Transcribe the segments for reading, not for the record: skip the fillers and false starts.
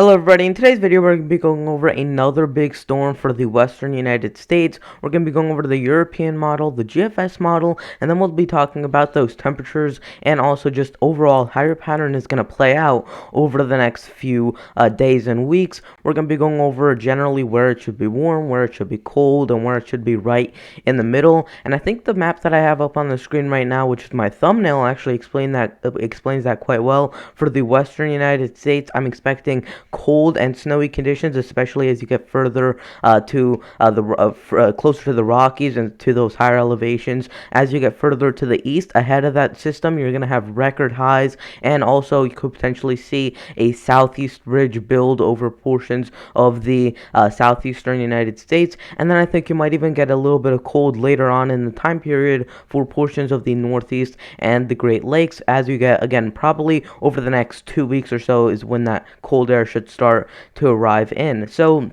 Hello everybody, in today's video we're going to be going over another big storm for the western United States. We're going to be going over the European model, the GFS model, and then we'll be talking about those temperatures and also just overall how your pattern is going to play out over the next few days and weeks. We're going to be going over generally where it should be warm, where it should be cold, and where it should be right in the middle. And I think the map that I have up on the screen right now, which is my thumbnail, actually explains that quite well. For the western United States, I'm expecting cold and snowy conditions, especially as you get further closer to the Rockies and to those higher elevations. As you get further to the east, ahead of that system, you're going to have record highs, and also you could potentially see a southeast ridge build over portions of the southeastern United States. And then I think you might even get a little bit of cold later on in the time period for portions of the Northeast and the Great Lakes. As you get, again, probably over the next 2 weeks or so is when that cold air should start to arrive in. So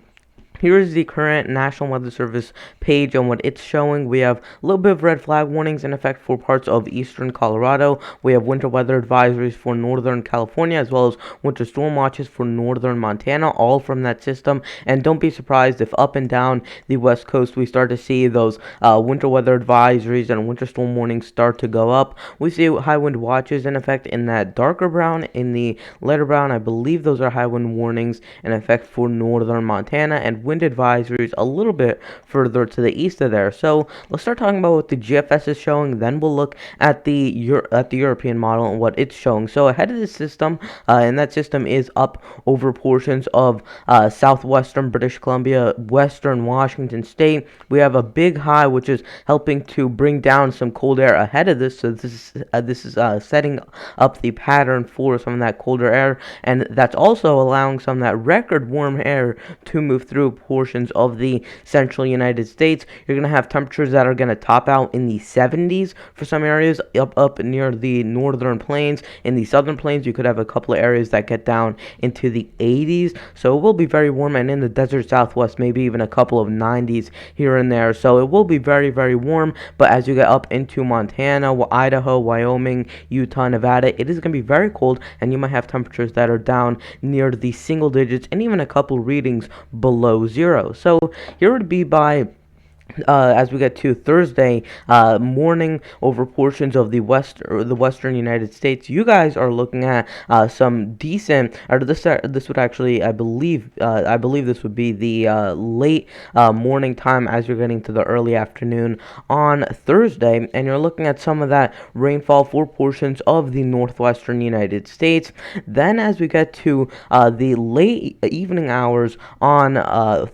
here is the current National Weather Service page on what it's showing. We have a little bit of red flag warnings in effect for parts of eastern Colorado. We have winter weather advisories for northern California, as well as winter storm watches for northern Montana, all from that system. And don't be surprised if up and down the west coast we start to see those winter weather advisories and winter storm warnings start to go up. We see high wind watches in effect in that darker brown. In the lighter brown, I believe those are high wind warnings in effect for northern Montana, and wind advisories a little bit further to the east of there. So let's start talking about what the GFS is showing. Then we'll look at the European model and what it's showing. So ahead of the system, and that system is up over portions of southwestern British Columbia, western Washington State. We have a big high which is helping to bring down some cold air ahead of this. So this is setting up the pattern for some of that colder air, and that's also allowing some of that record warm air to move through portions of the central United States. You're going to have temperatures that are going to top out in the 70s for some areas up near the northern plains. In the southern plains, you could have a couple of areas that get down into the 80s. So it will be very warm, and in the desert southwest, maybe even a couple of 90s here and there. So it will be very, very warm. But as you get up into Montana, Idaho, Wyoming, Utah, Nevada, it is going to be very cold, and you might have temperatures that are down near the single digits and even a couple readings below zero. So here would be by as we get to Thursday morning over portions of the western United States, you guys are looking at some decent. Or this would actually, I believe this would be the late morning time as you're getting to the early afternoon on Thursday, and you're looking at some of that rainfall for portions of the northwestern United States. Then as we get to the late evening hours on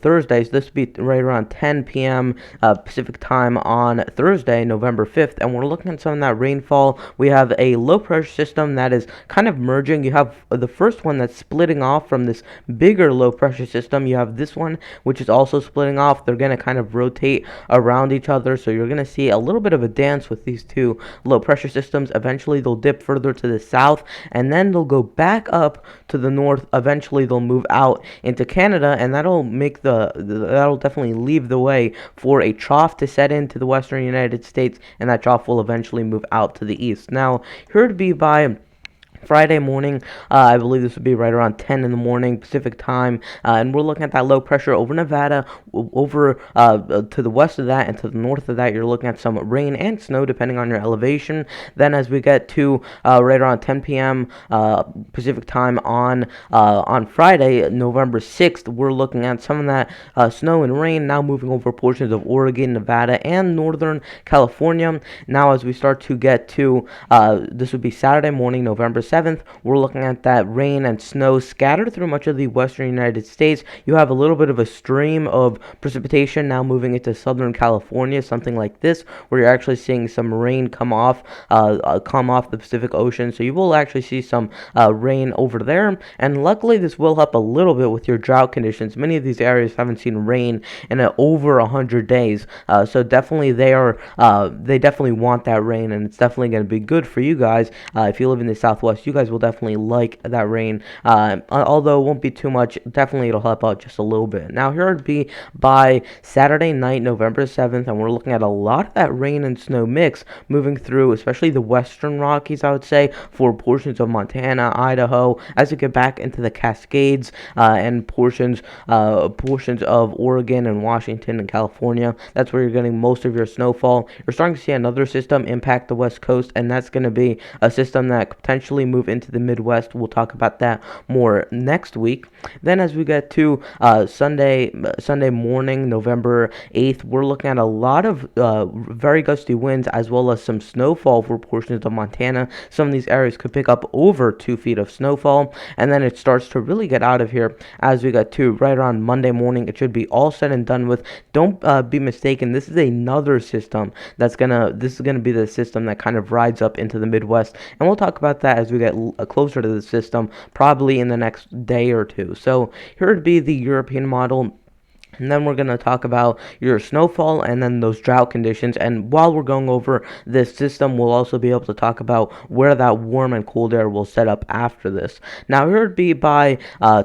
Thursdays, this would be right around 10 p.m. Pacific time on Thursday, November 5th, and we're looking at some of that rainfall. We have a low pressure system that is kind of merging. You have the first one that's splitting off from this bigger low pressure system. You have this one which is also splitting off. They're going to kind of rotate around each other, so you're going to see a little bit of a dance with these two low pressure systems. Eventually they'll dip further to the south, and then they'll go back up to the north. Eventually they'll move out into Canada, and that'll definitely leave the way for a trough to set into the western United States, and that trough will eventually move out to the east. Now, here to be by Friday morning, I believe this would be right around 10 in the morning Pacific time, and we're looking at that low pressure over Nevada. Over to the west of that and to the north of that, you're looking at some rain and snow depending on your elevation. Then as we get to right around 10 p.m. Pacific time on Friday, November 6th, we're looking at some of that snow and rain now moving over portions of Oregon, Nevada, and northern California. Now as we start to get to this would be Saturday morning, November 7th, we're looking at that rain and snow scattered through much of the western United States. You have a little bit of a stream of precipitation now moving into southern California, something like this, where you're actually seeing some rain come off the Pacific Ocean. So you will actually see some rain over there, and luckily this will help a little bit with your drought conditions. Many of these areas haven't seen rain in over 100 days, so definitely they definitely want that rain, and it's definitely going to be good for you guys if you live in the Southwest So you guys will definitely like that rain. Although it won't be too much, definitely it'll help out just a little bit. Now here would be by Saturday night, November 7th, and we're looking at a lot of that rain and snow mix moving through, especially the western Rockies, I would say, for portions of Montana, Idaho, as we get back into the Cascades and portions of Oregon and Washington and California. That's where you're getting most of your snowfall. You're starting to see another system impact the West Coast, and that's going to be a system that could potentially move into the Midwest. We'll talk about that more next week. Then, as we get to Sunday morning, November 8th, we're looking at a lot of very gusty winds as well as some snowfall for portions of Montana. Some of these areas could pick up over 2 feet of snowfall, and then it starts to really get out of here as we get to right around Monday morning. It should be all said and done with. Don't be mistaken. This is another system this is gonna be the system that kind of rides up into the Midwest, and we'll talk about that as we get closer to the system, probably in the next day or two. So here would be the European model. And then we're going to talk about your snowfall and then those drought conditions. And while we're going over this system, we'll also be able to talk about where that warm and cold air will set up after this. Now, here would be by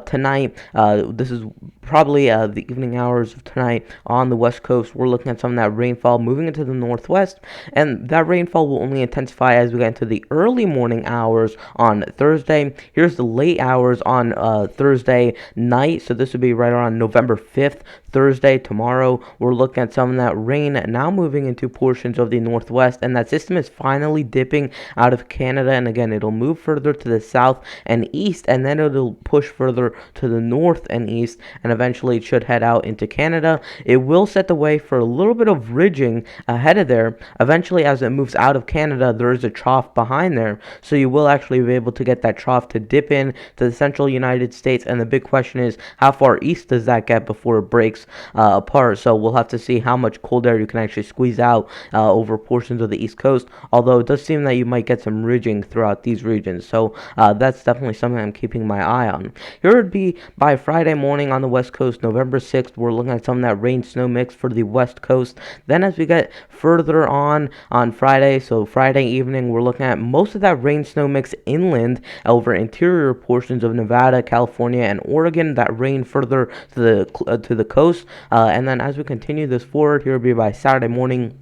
tonight. This is probably the evening hours of tonight on the West Coast. We're looking at some of that rainfall moving into the Northwest. And that rainfall will only intensify as we get into the early morning hours on Thursday. Here's the late hours on Thursday night. So this would be right around November 5th. Thursday, tomorrow, we're looking at some of that rain now moving into portions of the Northwest, and that system is finally dipping out of Canada, and again, it'll move further to the south and east, and then it'll push further to the north and east, and eventually it should head out into Canada. It will set the way for a little bit of ridging ahead of there. Eventually, as it moves out of Canada, there is a trough behind there, so you will actually be able to get that trough to dip in to the central United States, and the big question is, how far east does that get before it breaks apart? So we'll have to see how much cold air you can actually squeeze out over portions of the East Coast, although it does seem that you might get some ridging throughout these regions. So that's definitely something I'm keeping my eye on. Here would be by Friday morning on the West Coast, November 6th. We're looking at some of that rain snow mix for the West Coast. Then as we get further on Friday, so Friday evening, we're looking at most of that rain snow mix inland over interior portions of Nevada, California, and Oregon. That rain further to the coast. And then as we continue this forward, here will be by Saturday morning.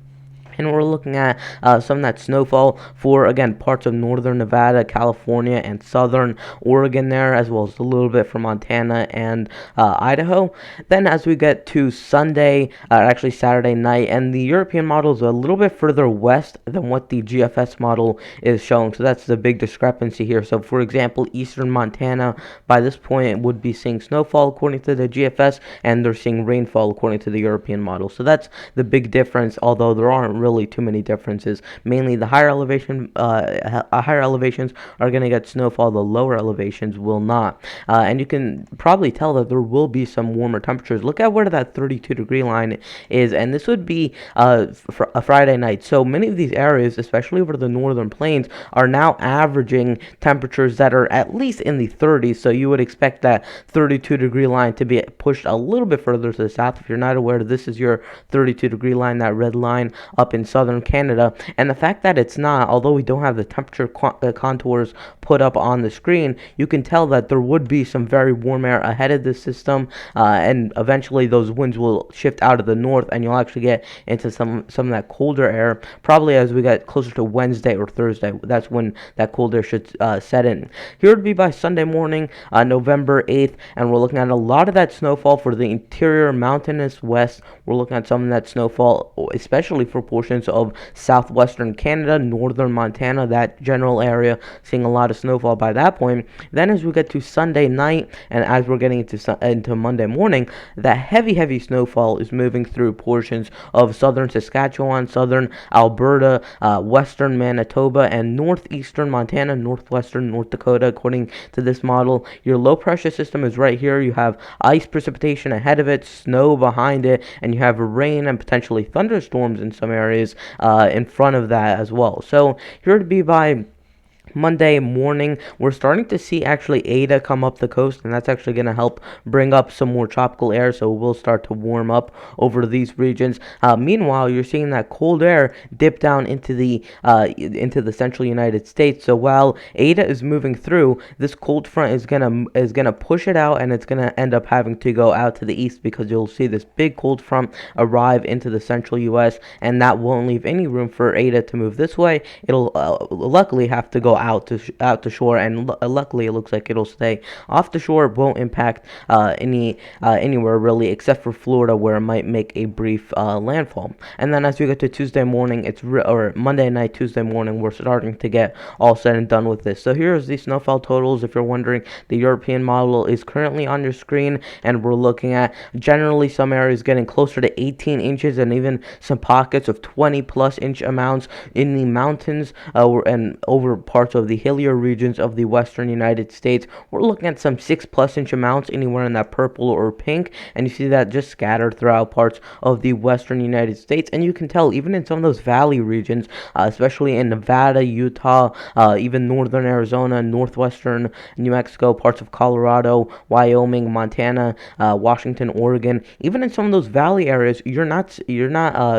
And we're looking at some of that snowfall for, again, parts of northern Nevada, California, and southern Oregon there, as well as a little bit from Montana and Idaho. Then as we get to Sunday, actually Saturday night, and the European model is a little bit further west than what the GFS model is showing. So that's the big discrepancy here. So, for example, eastern Montana, by this point, would be seeing snowfall according to the GFS, and they're seeing rainfall according to the European model. So that's the big difference, although there aren't really too many differences. Mainly the higher elevations are going to get snowfall, the lower elevations will not. And you can probably tell that there will be some warmer temperatures. Look at where that 32-degree line is, and this would be a Friday night. So many of these areas, especially over the northern plains, are now averaging temperatures that are at least in the 30s. So you would expect that 32-degree line to be pushed a little bit further to the south. If you're not aware, this is your 32-degree line, that red line up in southern Canada. And the fact that it's not, although we don't have the temperature contours put up on the screen, you can tell that there would be some very warm air ahead of this system, and eventually those winds will shift out of the north, and you'll actually get into some of that colder air probably as we get closer to Wednesday or Thursday. That's when that cold air should set in. Here would be by Sunday morning, November 8th, and we're looking at a lot of that snowfall for the interior mountainous west. We're looking at some of that snowfall, especially for portions of southwestern Canada, northern Montana, that general area, seeing a lot of snowfall by that point. Then as we get to Sunday night, and as we're getting into Monday morning, that heavy snowfall is moving through portions of southern Saskatchewan, southern Alberta, western Manitoba, and northeastern Montana, northwestern North Dakota. According to this model, your low pressure system is right here. You have ice precipitation ahead of it, snow behind it, and you have rain and potentially thunderstorms in some areas in front of that as well. So here to be by Monday morning, we're starting to see actually Ada come up the coast, and that's actually going to help bring up some more tropical air, so it will start to warm up over these regions. Meanwhile, you're seeing that cold air dip down into the central United States. So while Ada is moving through, this cold front is gonna push it out, and it's gonna end up having to go out to the east because you'll see this big cold front arrive into the central U.S., and that won't leave any room for Ada to move this way. It'll luckily have to go out to shore, and luckily it looks like it'll stay off the shore. It won't impact anywhere really except for Florida, where it might make a brief landfall. And then as we get to Tuesday morning, or Monday night, Tuesday morning, we're starting to get all said and done with this. So here's the snowfall totals. If you're wondering, the European model is currently on your screen, and we're looking at generally some areas getting closer to 18 inches, and even some pockets of 20 plus inch amounts in the mountains and over parts of the hillier regions of the western United States. We're looking at some 6 plus inch amounts anywhere in that purple or pink, and you see that just scattered throughout parts of the western United States. And you can tell even in some of those valley regions, especially in Nevada, Utah, even northern Arizona, northwestern New Mexico, parts of Colorado, Wyoming, Montana, Washington, Oregon. Even in some of those valley areas, you're not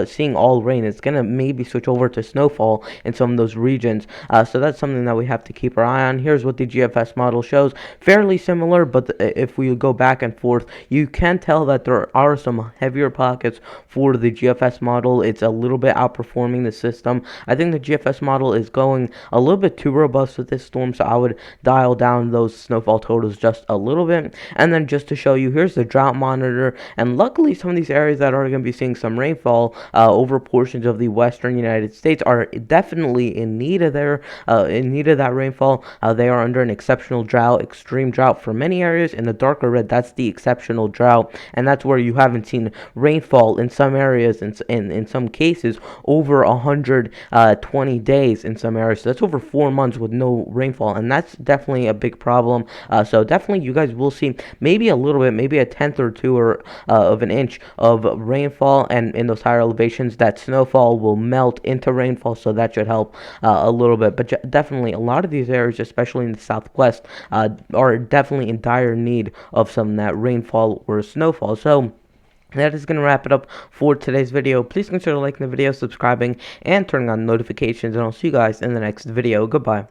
seeing all rain. It's gonna maybe switch over to snowfall in some of those regions. So that's something that we have to keep our eye on. Here's what the GFS model shows. Fairly similar, but if we go back and forth, you can tell that there are some heavier pockets for the GFS model. It's a little bit outperforming the system. I think the GFS model is going a little bit too robust with this storm, so I would dial down those snowfall totals just a little bit. And then just to show you, here's the drought monitor, and luckily some of these areas that are going to be seeing some rainfall over portions of the western United States are definitely in need of that rainfall. They are under an exceptional drought, extreme drought for many areas. In the darker red, that's the exceptional drought, and that's where you haven't seen rainfall in some areas, in some cases over 120 days in some areas. So that's over 4 months with no rainfall, and that's definitely a big problem. So definitely you guys will see maybe a little bit, maybe a tenth or two or of an inch of rainfall, and in those higher elevations, that snowfall will melt into rainfall, so that should help a little bit. But definitely a lot of these areas, especially in the southwest, are definitely in dire need of some of that rainfall or snowfall. So that is going to wrap it up for today's video. Please consider liking the video, subscribing, and turning on notifications, and I'll see you guys in the next video. Goodbye.